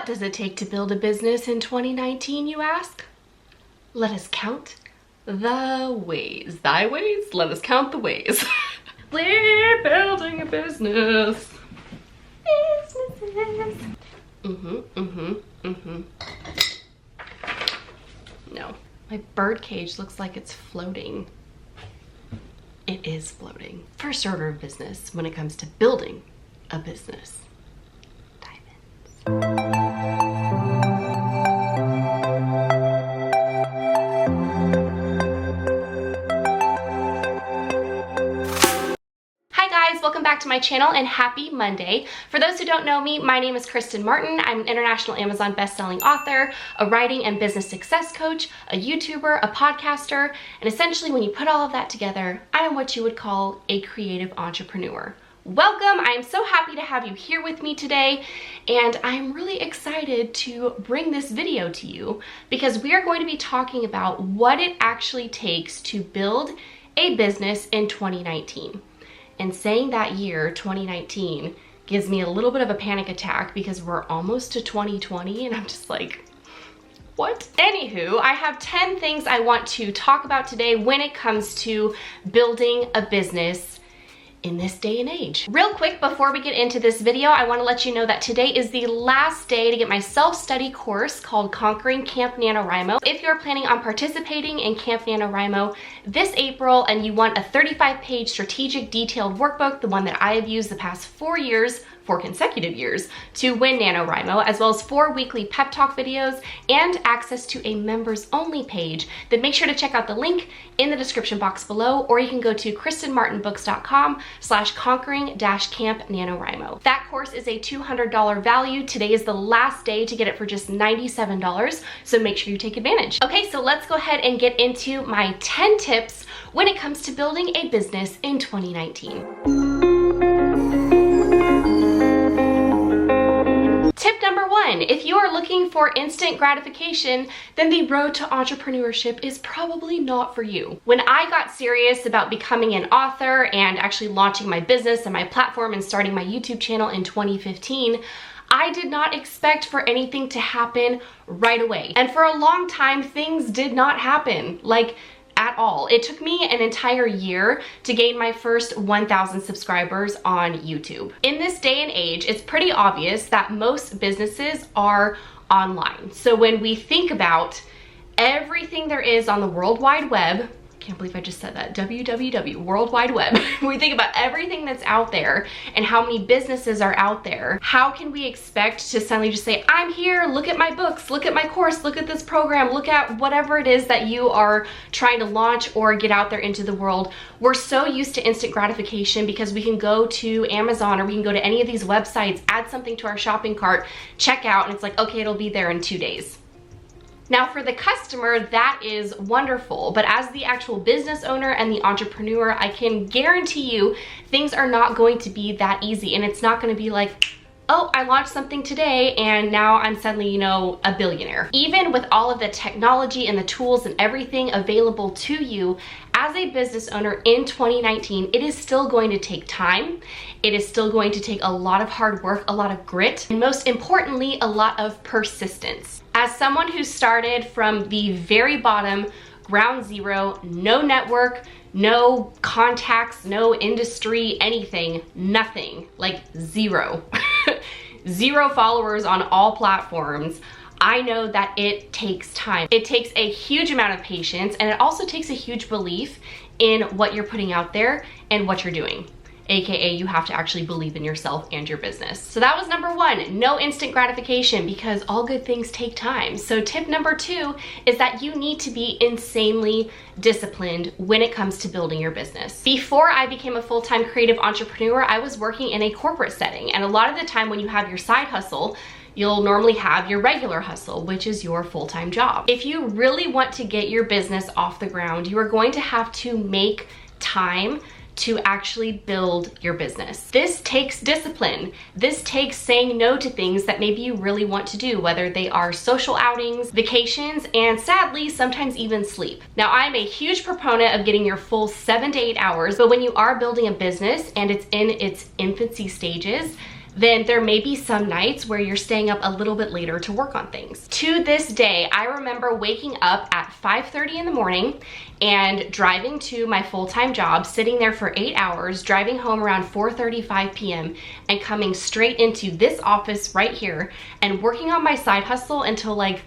does it take to build a business in 2019, you ask? Let us count the ways. Thy ways? Let us count the ways. We're building a business. Businesses. No, my bird cage looks like it's floating. It is floating. First order of business when it comes to building a business. Diamonds. Welcome back to my channel and happy Monday. For those who don't know me, my name is Kristen Martin. I'm an international Amazon best-selling author, a writing and business success coach, a YouTuber, a podcaster, and essentially when you put all of that together, I am what you would call a creative entrepreneur. Welcome, I am so happy to have you here with me today, and I'm really excited to bring this video to you because we are going to be talking about what it actually takes to build a business in 2019. And saying that year, 2019, gives me a little bit of a panic attack because we're almost to 2020 and I'm just like, what? Anywho, I have 10 things I want to talk about today when it comes to building a business in this day and age. Real quick, before we get into this video, I want to let you know that today is the last day to get my self-study course called Conquering Camp NaNoWriMo. If you're planning on participating in Camp NaNoWriMo this April and you want a 35-page strategic detailed workbook, the one that I have used the past 4 consecutive years to win NaNoWriMo, as well as 4 weekly pep talk videos and access to a members only page, then make sure to check out the link in the description box below, or you can go to kristenmartinbooks.com/conquering-camp NaNoWriMo. That course is a $200 value. Today is the last day to get it for just $97, so make sure you take advantage. Okay, so let's go ahead and get into my 10 tips when it comes to building a business in 2019. Tip number 1, if you are looking for instant gratification, then the road to entrepreneurship is probably not for you. When I got serious about becoming an author and actually launching my business and my platform and starting my YouTube channel in 2015, I did not expect for anything to happen right away. And for a long time, things did not happen. At all. It took me an entire year to gain my first 1,000 subscribers on YouTube. In this day and age, it's pretty obvious that most businesses are online. So when we think about everything there is on the World Wide Web, can't believe I just said that, www, World Wide Web. We think about everything that's out there and how many businesses are out there. How can we expect to suddenly just say, I'm here, look at my books, look at my course, look at this program, look at whatever it is that you are trying to launch or get out there into the world. We're so used to instant gratification because we can go to Amazon or we can go to any of these websites, add something to our shopping cart, check out, and it's like, okay, it'll be there in 2 days. Now for the customer, that is wonderful, but as the actual business owner and the entrepreneur, I can guarantee you things are not going to be that easy, and it's not going to be like, oh, I launched something today and now I'm suddenly, a billionaire. Even with all of the technology and the tools and everything available to you as a business owner in 2019, it is still going to take time. It is still going to take a lot of hard work, a lot of grit, and most importantly, a lot of persistence. As someone who started from the very bottom, ground zero, no network, no contacts, no industry, anything, nothing, like zero. 0 followers on all platforms, I know that it takes time. It takes a huge amount of patience, and it also takes a huge belief in what you're putting out there and what you're doing. AKA you have to actually believe in yourself and your business. So that was number 1, no instant gratification, because all good things take time. So tip number 2 is that you need to be insanely disciplined when it comes to building your business. Before I became a full-time creative entrepreneur, I was working in a corporate setting, and a lot of the time when you have your side hustle, you'll normally have your regular hustle, which is your full-time job. If you really want to get your business off the ground, you are going to have to make time to actually build your business. This takes discipline. This takes saying no to things that maybe you really want to do, whether they are social outings, vacations, and sadly, sometimes even sleep. Now, I'm a huge proponent of getting your full 7 to 8 hours, but when you are building a business and it's in its infancy stages, then there may be some nights where you're staying up a little bit later to work on things. To this day, I remember waking up at 5:30 in the morning and driving to my full-time job, sitting there for 8 hours, driving home around 4:35 p.m. and coming straight into this office right here and working on my side hustle until like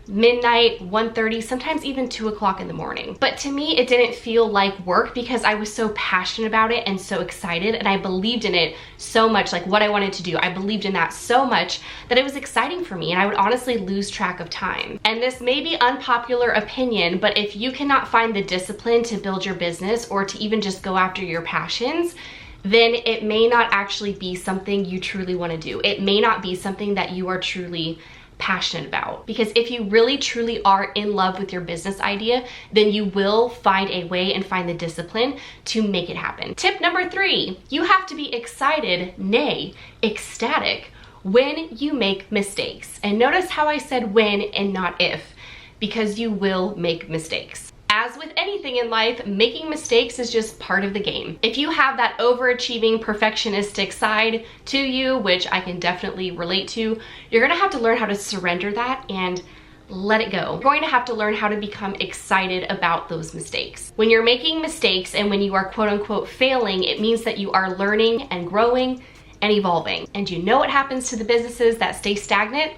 midnight, 1:30, sometimes even 2 o'clock in the morning. But to me, it didn't feel like work because I was so passionate about it and so excited, and I believed in it so much, like what I wanted to do. I believed in that so much that it was exciting for me, and I would honestly lose track of time. And this may be unpopular opinion, but if you cannot find the discipline to build your business or to even just go after your passions, then it may not actually be something you truly want to do. It may not be something that you are truly passionate about. Because if you really truly are in love with your business idea, then you will find a way and find the discipline to make it happen. Tip number 3, you have to be excited, nay, ecstatic, when you make mistakes. And notice how I said when and not if, because you will make mistakes. As with anything in life, making mistakes is just part of the game. If you have that overachieving, perfectionistic side to you, which I can definitely relate to, you're gonna have to learn how to surrender that and let it go. You're going to have to learn how to become excited about those mistakes. When you're making mistakes and when you are quote unquote failing, it means that you are learning and growing and evolving. And you know what happens to the businesses that stay stagnant?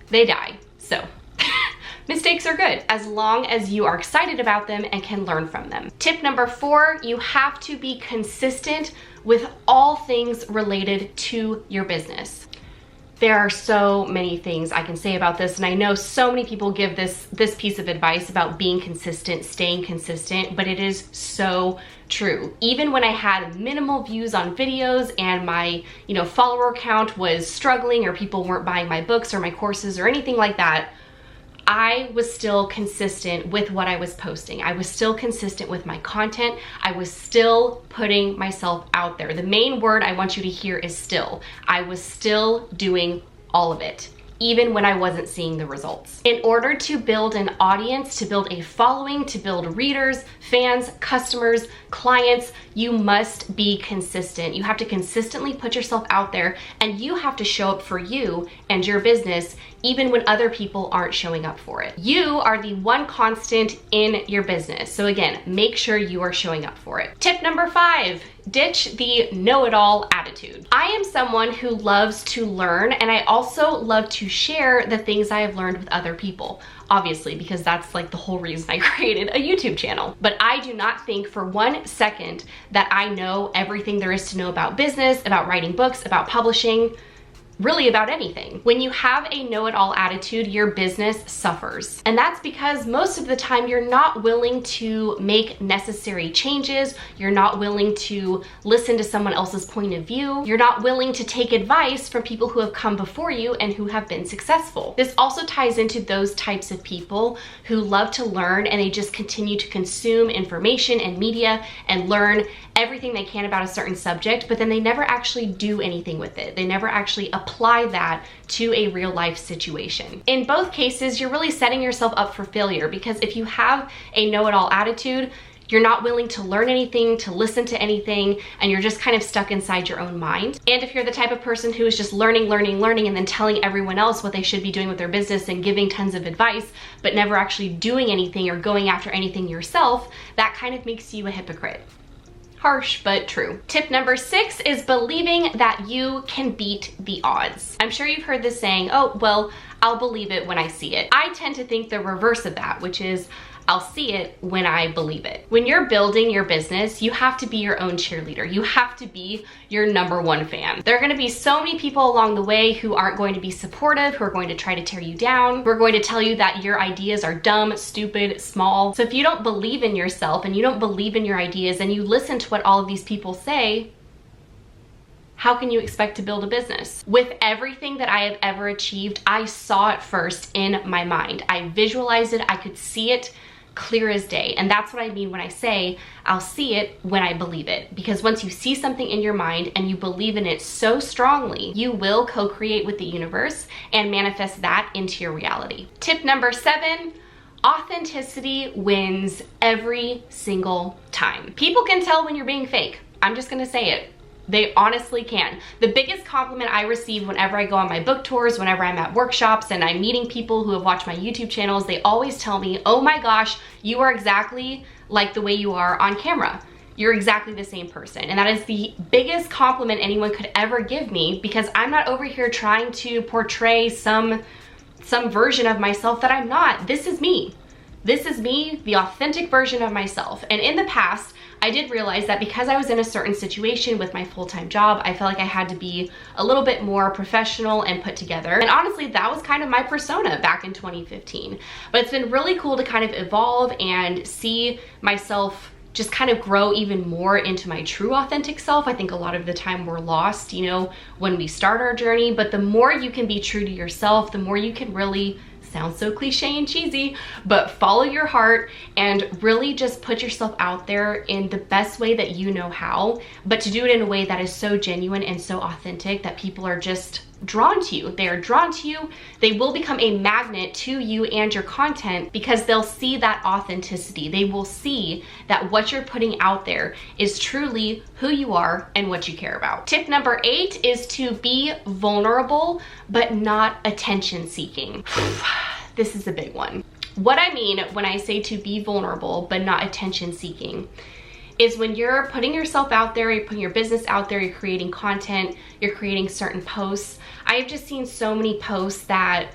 They die. So mistakes are good as long as you are excited about them and can learn from them. Tip number 4, you have to be consistent with all things related to your business. There are so many things I can say about this, and I know so many people give this piece of advice about being consistent, staying consistent, but it is so true. Even when I had minimal views on videos and my, follower count was struggling, or people weren't buying my books or my courses or anything like that, I was still consistent with what I was posting. I was still consistent with my content. I was still putting myself out there. The main word I want you to hear is still. I was still doing all of it, even when I wasn't seeing the results. In order to build an audience, to build a following, to build readers, fans, customers, clients, you must be consistent. You have to consistently put yourself out there, and you have to show up for you and your business even when other people aren't showing up for it. You are the one constant in your business. So again, make sure you are showing up for it. Tip number 5, ditch the know-it-all attitude. I am someone who loves to learn, and I also love to share the things I have learned with other people. Obviously, because that's like the whole reason I created a YouTube channel. But I do not think for 1 second that I know everything there is to know about business, about writing books, about publishing, really about anything. When you have a know-it-all attitude, your business suffers. And that's because most of the time you're not willing to make necessary changes, you're not willing to listen to someone else's point of view, you're not willing to take advice from people who have come before you and who have been successful. This also ties into those types of people who love to learn, and they just continue to consume information and media and learn everything they can about a certain subject, but then they never actually do anything with it. They never actually apply that to a real life situation. In both cases, you're really setting yourself up for failure, because if you have a know-it-all attitude, you're not willing to learn anything, to listen to anything, and you're just kind of stuck inside your own mind. And if you're the type of person who is just learning, and then telling everyone else what they should be doing with their business and giving tons of advice, but never actually doing anything or going after anything yourself, that kind of makes you a hypocrite. Harsh, but true. Tip number 6 is believing that you can beat the odds. I'm sure you've heard this saying, oh, well, I'll believe it when I see it. I tend to think the reverse of that, which is I'll see it when I believe it. When you're building your business, you have to be your own cheerleader. You have to be your #1 fan. There are gonna be so many people along the way who aren't going to be supportive, who are going to try to tear you down, who are going to tell you that your ideas are dumb, stupid, small. So if you don't believe in yourself and you don't believe in your ideas and you listen to what all of these people say, how can you expect to build a business? With everything that I have ever achieved, I saw it first in my mind. I visualized it, I could see it clear as day. And that's what I mean when I say I'll see it when I believe it. Because once you see something in your mind and you believe in it so strongly, you will co-create with the universe and manifest that into your reality. Tip number 7, authenticity wins every single time. People can tell when you're being fake. I'm just gonna say it. They honestly can. The biggest compliment I receive whenever I go on my book tours, whenever I'm at workshops and I'm meeting people who have watched my YouTube channels, they always tell me, oh my gosh, you are exactly like the way you are on camera. You're exactly the same person. And that is the biggest compliment anyone could ever give me, because I'm not over here trying to portray some version of myself that I'm not. This is me. This is me, the authentic version of myself. And in the past, I did realize that because I was in a certain situation with my full-time job, I felt like I had to be a little bit more professional and put together. And honestly, that was kind of my persona back in 2015. But it's been really cool to kind of evolve and see myself just kind of grow even more into my true authentic self. I think a lot of the time we're lost, you know, when we start our journey, but the more you can be true to yourself, the more you can really, sounds so cliche and cheesy, but follow your heart and really just put yourself out there in the best way that you know how, but to do it in a way that is so genuine and so authentic that people are just drawn to you. They are drawn to you. They will become a magnet to you and your content because they'll see that authenticity. They will see that what you're putting out there is truly who you are and what you care about. Tip number 8 is to be vulnerable, but not attention seeking. This is a big one. What I mean when I say to be vulnerable, but not attention seeking, is when you're putting yourself out there, you're putting your business out there, you're creating content, you're creating certain posts. I've just seen so many posts that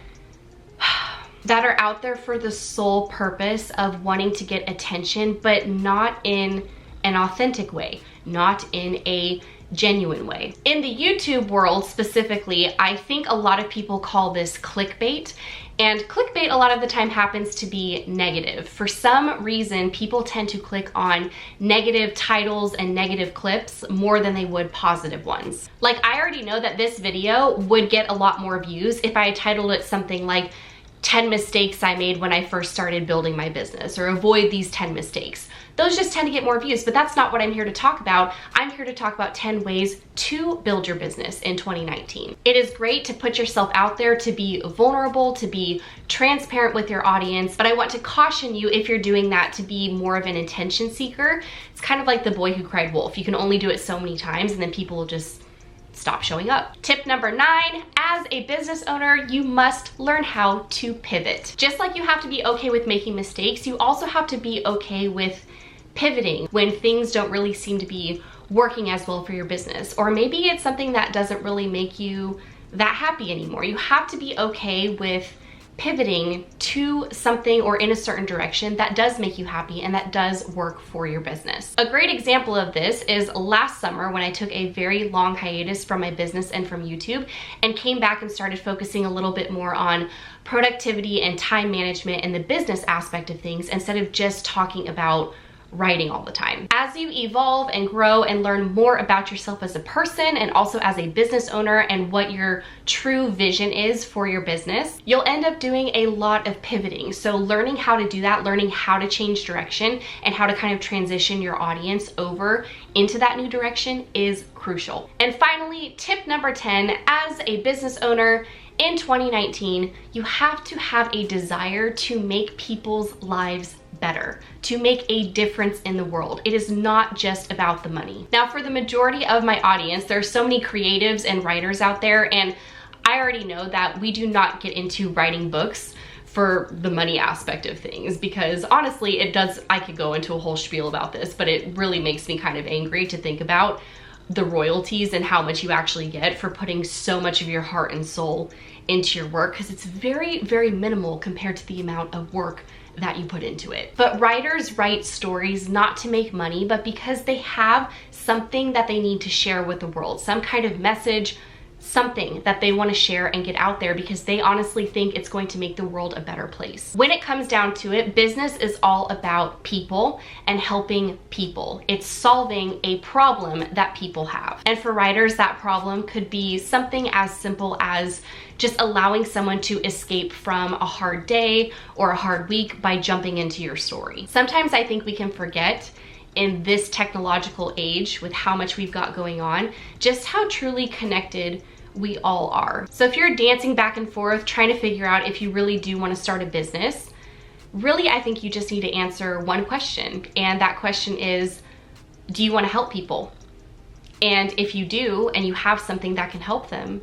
are out there for the sole purpose of wanting to get attention, but not in an authentic way, not in a genuine way. In the YouTube world specifically, I think a lot of people call this clickbait. And clickbait a lot of the time happens to be negative. For some reason, people tend to click on negative titles and negative clips more than they would positive ones. Like, I already know that this video would get a lot more views if I had titled it something like 10 mistakes I made when I first started building my business, or avoid these 10 mistakes. Those just tend to get more views, but that's not what I'm here to talk about. I'm here to talk about 10 ways to build your business in 2019. It is great to put yourself out there, to be vulnerable, to be transparent with your audience, but I want to caution you, if you're doing that, to be more of an attention seeker. It's kind of like the boy who cried wolf. You can only do it so many times and then people will just stop showing up. Tip number 9, as a business owner, you must learn how to pivot. Just like you have to be okay with making mistakes, you also have to be okay with pivoting when things don't really seem to be working as well for your business, or maybe it's something that doesn't really make you that happy anymore. You have to be okay with pivoting to something or in a certain direction that does make you happy and that does work for your business. A great example of this is last summer when I took a very long hiatus from my business and from YouTube and came back and started focusing a little bit more on productivity and time management and the business aspect of things instead of just talking about writing all the time. As you evolve and grow and learn more about yourself as a person and also as a business owner and what your true vision is for your business, you'll end up doing a lot of pivoting. So learning how to do that, learning how to change direction and how to kind of transition your audience over into that new direction is crucial. And finally, tip number 10, as a business owner, in 2019, you have to have a desire to make people's lives better, to make a difference in the world. It is not just about the money. Now, for the majority of my audience, there are so many creatives and writers out there, and I already know that we do not get into writing books for the money aspect of things, because honestly, I could go into a whole spiel about this, but it really makes me kind of angry to think about the royalties and how much you actually get for putting so much of your heart and soul into your work, because it's very, very minimal compared to the amount of work that you put into it. But writers write stories not to make money, but because they have something that they need to share with the world, some kind of message, something that they want to share and get out there because they honestly think it's going to make the world a better place. When it comes down to it, business is all about people and helping people. It's solving a problem that people have. And for writers, that problem could be something as simple as just allowing someone to escape from a hard day or a hard week by jumping into your story. Sometimes I think we can forget in this technological age with how much we've got going on, just how truly connected we all are. So if you're dancing back and forth trying to figure out if you really do want to start a business, really I think you just need to answer one question, and that question is, do you want to help people? And if you do, and you have something that can help them,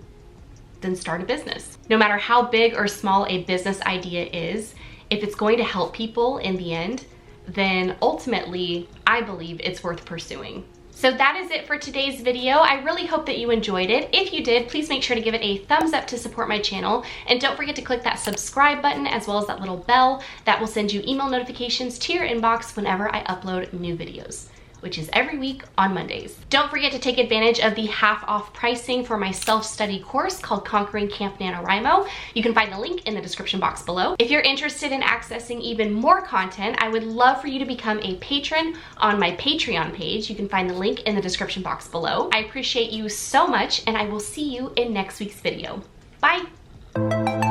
then start a business. No matter how big or small a business idea is, if it's going to help people in the end, then ultimately, I believe it's worth pursuing. So that is it for today's video. I really hope that you enjoyed it. If you did, please make sure to give it a thumbs up to support my channel. And don't forget to click that subscribe button as well as that little bell that will send you email notifications to your inbox whenever I upload new videos, which is every week on Mondays. Don't forget to take advantage of the half-off pricing for my self-study course called Conquering Camp NaNoWriMo. You can find the link in the description box below. If you're interested in accessing even more content, I would love for you to become a patron on my Patreon page. You can find the link in the description box below. I appreciate you so much, and I will see you in next week's video. Bye!